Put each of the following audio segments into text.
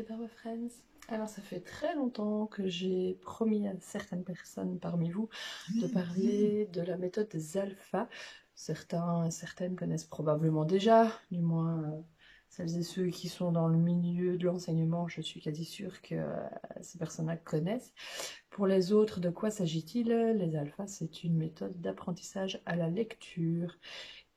Power Friends. Alors ça fait très longtemps que j'ai promis à certaines personnes parmi vous de parler de la méthode des alphas. Certains et certaines connaissent probablement déjà, du moins celles et ceux qui sont dans le milieu de l'enseignement, je suis quasi sûre que ces personnes-là connaissent. Pour les autres, de quoi s'agit-il? Les alphas, c'est une méthode d'apprentissage à la lecture.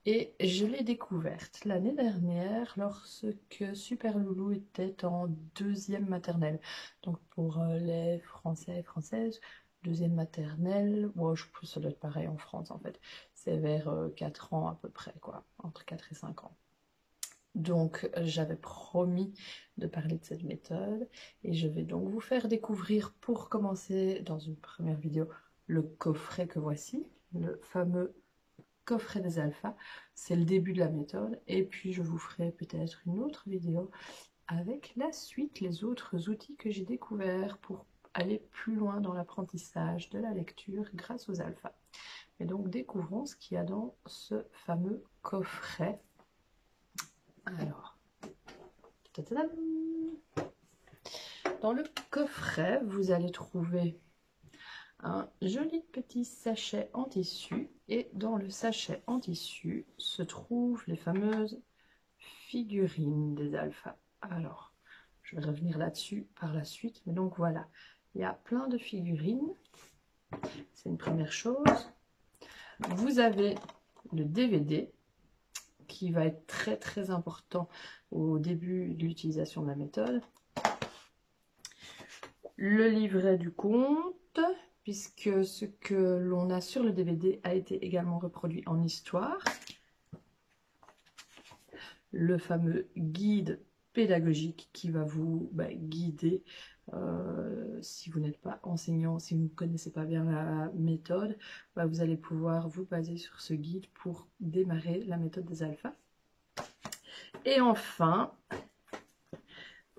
Et je l'ai découverte l'année dernière lorsque Super Loulou était en deuxième maternelle. Donc pour les Français et Françaises, deuxième maternelle, bon, je pense que ça doit être pareil en France en fait. C'est vers 4 ans à peu près, quoi, entre 4 et 5 ans. Donc j'avais promis de parler de cette méthode et je vais donc vous faire découvrir pour commencer dans une première vidéo le coffret que voici, le fameux coffret des alphas. C'est le début de la méthode et puis je vous ferai peut-être une autre vidéo avec la suite, les autres outils que j'ai découverts pour aller plus loin dans l'apprentissage de la lecture grâce aux alphas. Et donc découvrons ce qu'il y a dans ce fameux coffret. Alors, tadam! Dans le coffret, vous allez trouver un joli petit sachet en tissu et dans le sachet en tissu se trouvent les fameuses figurines des alphas. Alors, je vais revenir là-dessus par la suite, mais donc voilà, il y a plein de figurines, c'est une première chose. Vous avez le DVD qui va être très très important au début de l'utilisation de la méthode. Le livret du conte, puisque ce que l'on a sur le DVD a été également reproduit en histoire. Le fameux guide pédagogique qui va vous guider si vous n'êtes pas enseignant, si vous ne connaissez pas bien la méthode, vous allez pouvoir vous baser sur ce guide pour démarrer la méthode des alphas. Et enfin,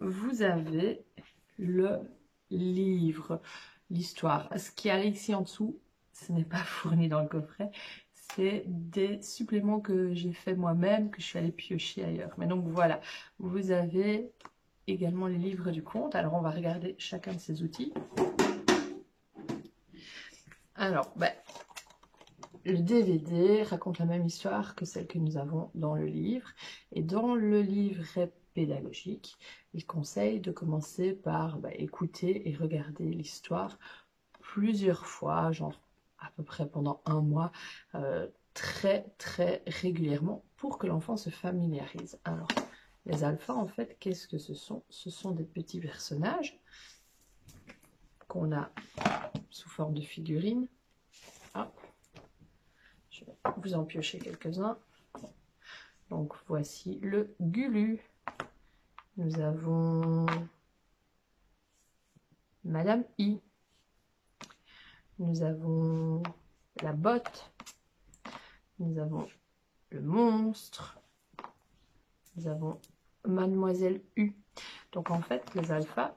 vous avez le livre, l'histoire. Ce qui est ici en dessous, ce n'est pas fourni dans le coffret, c'est des suppléments que j'ai fait moi-même, que je suis allée piocher ailleurs. Mais donc voilà, vous avez également les livres du conte. Alors on va regarder chacun de ces outils. Alors, le DVD raconte la même histoire que celle que nous avons dans le livre. Et dans le livret pédagogique, il conseille de commencer par écouter et regarder l'histoire plusieurs fois, genre à peu près pendant un mois, très très régulièrement pour que l'enfant se familiarise. Alors, les alphas, en fait, qu'est-ce que ce sont? Ce sont des petits personnages qu'on a sous forme de figurines. Ah, je vais vous en piocher quelques-uns. Donc, voici le Gulu. Nous avons Madame I. Nous avons la botte. Nous avons le monstre. Nous avons Mademoiselle U. Donc en fait, les alphas,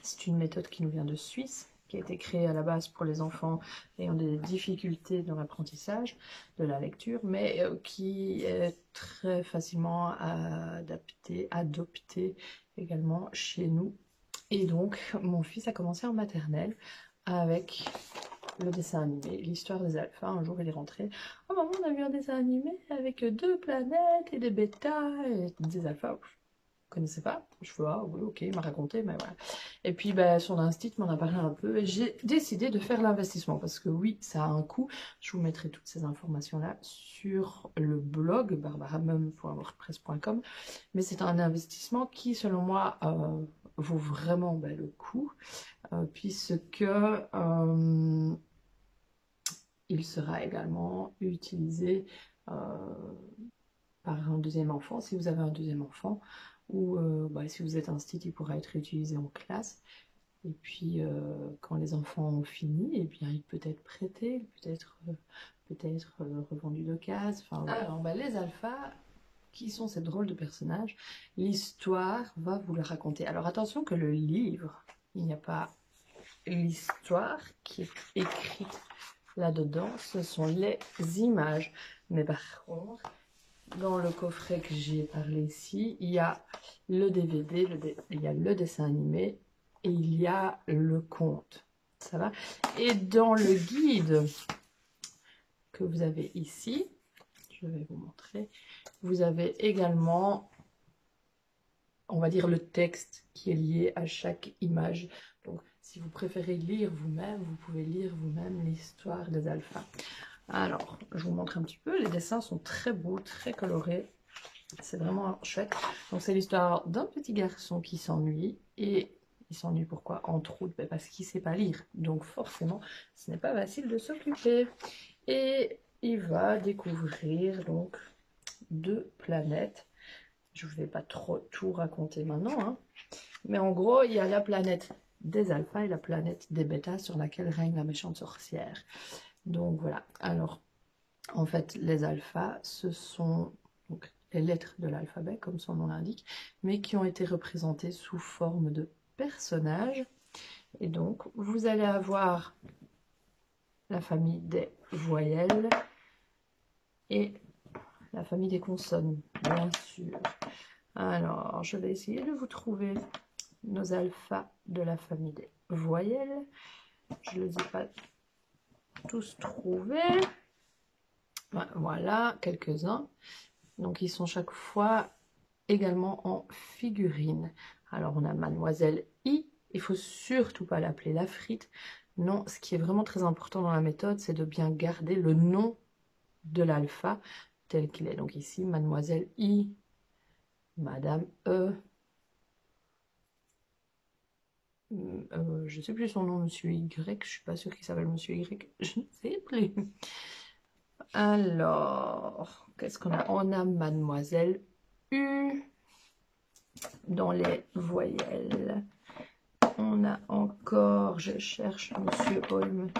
c'est une méthode qui nous vient de Suisse, qui a été créée à la base pour les enfants ayant des difficultés dans l'apprentissage de la lecture, mais qui est très facilement adoptée également chez nous. Et donc, mon fils a commencé en maternelle avec le dessin animé, l'histoire des alphas. Un jour, il est rentré. Oh maman, on a vu un dessin animé avec 2 planètes et des bêtas et des alphas. Je ne connaissais pas. Je fais ah oui, ok, il m'a raconté, mais voilà. Et puis son instinct m'en a parlé un peu et j'ai décidé de faire l'investissement parce que oui, ça a un coût. Je vous mettrai toutes ces informations-là sur le blog barbaramum.wordpress.com. Mais c'est un investissement qui, selon moi, vaut vraiment le coup. Puisque il sera également utilisé par un deuxième enfant, si vous avez un deuxième enfant, ou si vous êtes un site, il pourra être utilisé en classe. Et puis, quand les enfants ont fini, eh bien, il peut être prêté, il peut être revendu d'occasion. Enfin, voilà. Alors, les alphas, qui sont ces drôles de personnages, l'histoire va vous le raconter. Alors, attention que le livre, il n'y a pas l'histoire qui est écrite là-dedans, ce sont les images. Mais par contre, dans le coffret que j'ai parlé ici, il y a le DVD, il y a le dessin animé et il y a le conte. Ça va? Et dans le guide que vous avez ici, je vais vous montrer, vous avez également, on va dire, le texte qui est lié à chaque image. Donc, si vous préférez lire vous-même, vous pouvez lire vous-même l'histoire des alphas. Alors, je vous montre un petit peu. Les dessins sont très beaux, très colorés. C'est vraiment chouette. Donc, c'est l'histoire d'un petit garçon qui s'ennuie. Et il s'ennuie pourquoi? Entre autres, parce qu'il ne sait pas lire. Donc, forcément, ce n'est pas facile de s'occuper. Et il va découvrir donc 2 planètes. Je ne vais pas trop tout raconter maintenant, hein. Mais en gros, il y a la planète des alphas et la planète des bêtas sur laquelle règne la méchante sorcière. Donc voilà. Alors, en fait, les alphas, ce sont donc les lettres de l'alphabet, comme son nom l'indique, mais qui ont été représentées sous forme de personnages. Et donc, vous allez avoir la famille des voyelles et la famille des consonnes, bien sûr. Alors, je vais essayer de vous trouver nos alphas de la famille des voyelles. Je ne les ai pas tous trouvés. Voilà, quelques-uns. Donc, ils sont chaque fois également en figurine. Alors, on a Mademoiselle I. Il faut surtout pas l'appeler la frite. Non, ce qui est vraiment très important dans la méthode, c'est de bien garder le nom de l'alpha tel qu'il est. Donc ici, Mademoiselle I, Madame E, je ne sais plus son nom, Monsieur Y, je suis pas sûre qu'il s'appelle Monsieur Y, je ne sais plus. Alors, qu'est-ce qu'on a? On a Mademoiselle U dans les voyelles. On a encore, je cherche Monsieur Holm,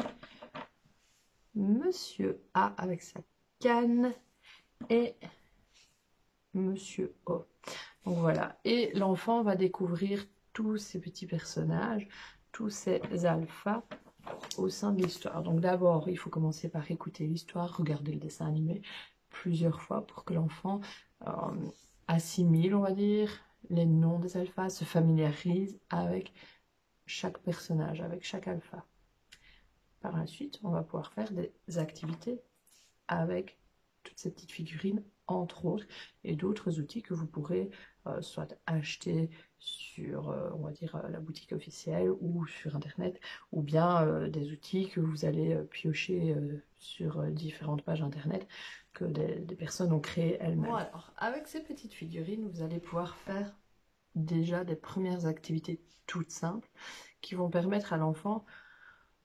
Monsieur A avec sa canne et Monsieur O. Donc voilà, et l'enfant va découvrir tous ces petits personnages, tous ces alphas au sein de l'histoire. Donc d'abord, il faut commencer par écouter l'histoire, regarder le dessin animé plusieurs fois pour que l'enfant assimile, on va dire, les noms des alphas, se familiarise avec chaque personnage, avec chaque alpha. Par la suite, on va pouvoir faire des activités avec toutes ces petites figurines, entre autres, et d'autres outils que vous pourrez soit acheter sur, on va dire, la boutique officielle ou sur Internet, ou bien des outils que vous allez piocher sur différentes pages Internet que des personnes ont créées elles-mêmes. Bon, alors, avec ces petites figurines, vous allez pouvoir faire déjà des premières activités toutes simples qui vont permettre à l'enfant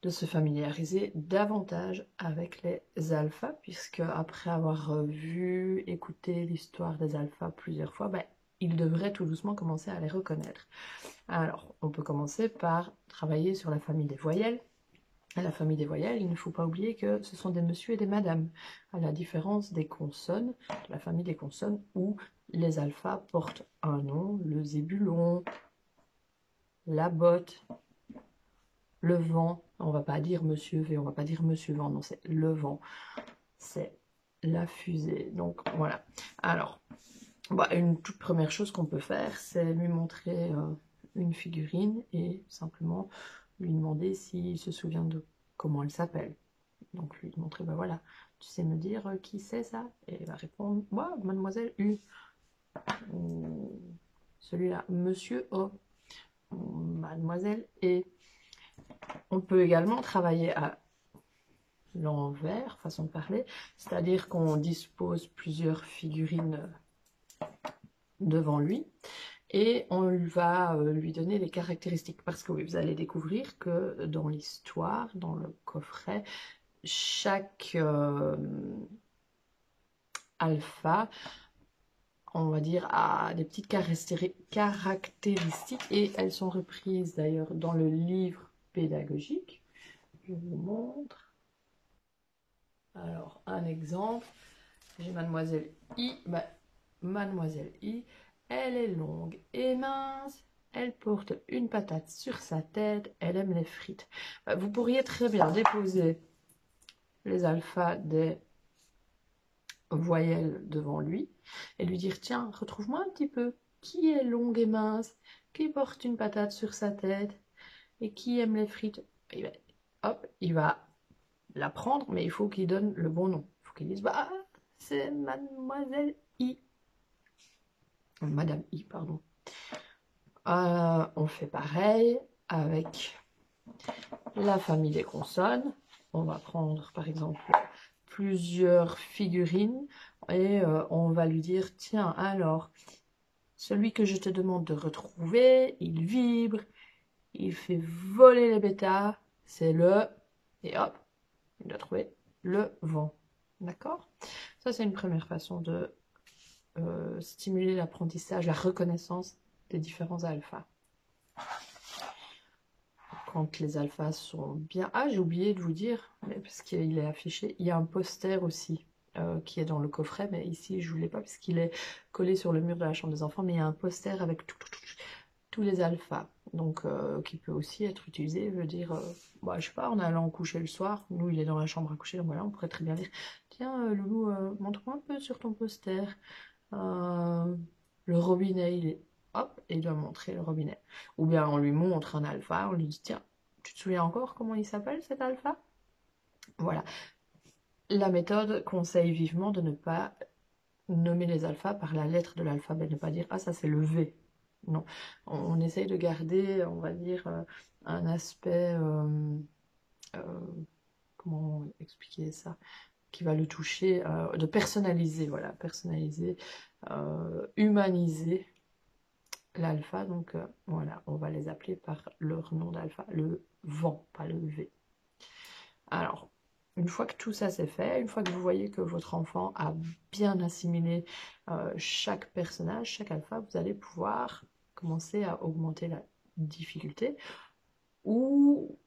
de se familiariser davantage avec les alphas, puisque après avoir vu, écouté l'histoire des alphas plusieurs fois, il devrait tout doucement commencer à les reconnaître. Alors, on peut commencer par travailler sur la famille des voyelles. À la famille des voyelles, il ne faut pas oublier que ce sont des monsieur et des madame, à la différence des consonnes, de la famille des consonnes, où les alphas portent un nom, le zébulon, la botte, le vent. On va pas dire monsieur V, on va pas dire monsieur vent, non, c'est le vent, c'est la fusée. Donc voilà. Alors, une toute première chose qu'on peut faire, c'est lui montrer une figurine et simplement lui demander s'il se souvient de comment elle s'appelle. Donc lui montrer, voilà, tu sais me dire qui c'est ça? Et il va répondre, moi, Mademoiselle U. Celui-là, Monsieur O. Mademoiselle E. On peut également travailler à l'envers, façon de parler, c'est-à-dire qu'on dispose plusieurs figurines devant lui et on va lui donner les caractéristiques, parce que oui, vous allez découvrir que dans l'histoire, dans le coffret, chaque alpha, on va dire, a des petites caractéristiques et elles sont reprises d'ailleurs dans le livre pédagogique. Je vous montre. Alors, un exemple, j'ai Mademoiselle I. Mademoiselle I, elle est longue et mince, elle porte une patate sur sa tête, elle aime les frites. Vous pourriez très bien déposer les alphas des voyelle devant lui et lui dire, tiens, retrouve-moi un petit peu. Qui est longue et mince, qui porte une patate sur sa tête et qui aime les frites? Et ben, hop, il va la prendre, mais il faut qu'il donne le bon nom. Il faut qu'il dise, bah, c'est Mademoiselle I. Madame I, pardon. On fait pareil avec la famille des consonnes. On va prendre par exemple plusieurs figurines et on va lui dire, tiens, alors, celui que je te demande de retrouver, il vibre, il fait voler les bêtas, c'est le... Et hop, il doit trouver le vent. D'accord? Ça, c'est une première façon de stimuler l'apprentissage, la reconnaissance des différents alphas. Quand les alphas sont bien... Ah, j'ai oublié de vous dire, parce qu'il est affiché, il y a un poster aussi qui est dans le coffret, mais ici, je ne vous l'ai pas, parce qu'il est collé sur le mur de la chambre des enfants, mais il y a un poster avec tous les alphas, donc qui peut aussi être utilisé, je veux dire, bah, je sais pas, en allant coucher le soir, nous, il est dans la chambre à coucher, donc voilà, on pourrait très bien dire, tiens, Loulou, montre-moi un peu sur ton poster, le robinet, il est... Hop, et il doit montrer le robinet. Ou bien on lui montre un alpha, on lui dit, tiens, tu te souviens encore comment il s'appelle cet alpha? Voilà. La méthode conseille vivement de ne pas nommer les alphas par la lettre de l'alphabet, ne pas dire, ah ça c'est le V. Non, on essaye de garder, on va dire, un aspect, comment expliquer ça, qui va le toucher, de personnaliser, voilà, personnaliser, humaniser l'alpha, donc voilà, on va les appeler par leur nom d'alpha, le vent, pas le V. Alors, une fois que tout ça c'est fait, une fois que vous voyez que votre enfant a bien assimilé chaque personnage, chaque alpha, vous allez pouvoir commencer à augmenter la difficulté ou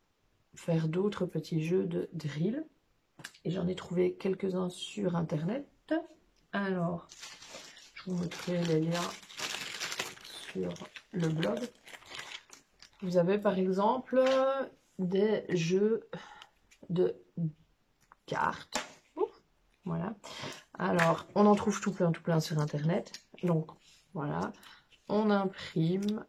faire d'autres petits jeux de drill. Et j'en ai trouvé quelques-uns sur internet. Alors, je vous mettrai les liens sur le blog. Vous avez par exemple des jeux de cartes. Voilà. Alors, on en trouve tout plein sur internet. Donc, voilà. On imprime.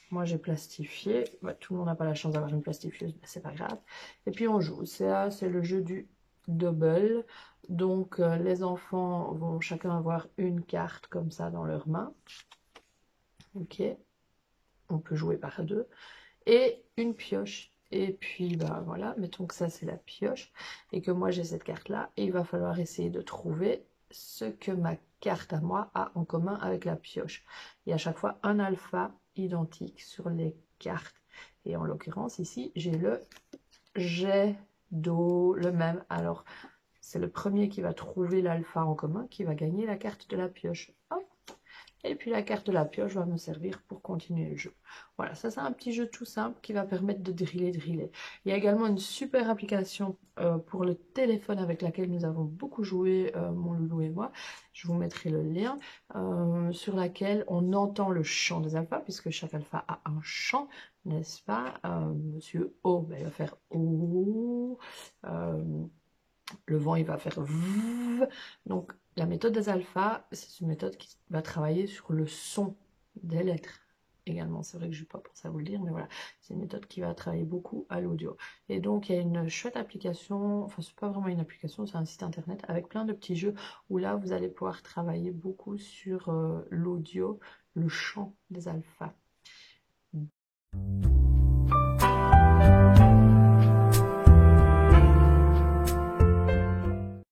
Moi, j'ai plastifié. Bah, tout le monde n'a pas la chance d'avoir une plastifieuse, mais c'est pas grave. Et puis, on joue. C'est le jeu du double. Donc, les enfants vont chacun avoir une carte comme ça dans leurs mains. Ok. On peut jouer par deux. Et une pioche. Et puis, bah voilà, mettons que ça, c'est la pioche. Et que moi, j'ai cette carte-là. Et il va falloir essayer de trouver ce que ma carte à moi a en commun avec la pioche. Il y a à chaque fois un alpha identique sur les cartes. Et en l'occurrence, ici, j'ai le jet d'eau, le même. Alors, c'est le premier qui va trouver l'alpha en commun qui va gagner la carte de la pioche. Hop. Et puis la carte de la pioche va me servir pour continuer le jeu. Voilà, ça c'est un petit jeu tout simple qui va permettre de driller. Il y a également une super application pour le téléphone avec laquelle nous avons beaucoup joué, mon loulou et moi. Je vous mettrai le lien, sur laquelle on entend le chant des alphas, puisque chaque alpha a un chant, n'est-ce pas? Monsieur O, ben, il va faire O. Le vent, il va faire V. Donc, la méthode des alphas, c'est une méthode qui va travailler sur le son des lettres également. C'est vrai que je n'ai pas pensé à vous le dire, mais voilà. C'est une méthode qui va travailler beaucoup à l'audio. Et donc, il y a une chouette application, enfin, c'est pas vraiment une application, c'est un site internet avec plein de petits jeux où là, vous allez pouvoir travailler beaucoup sur l'audio, le chant des alphas.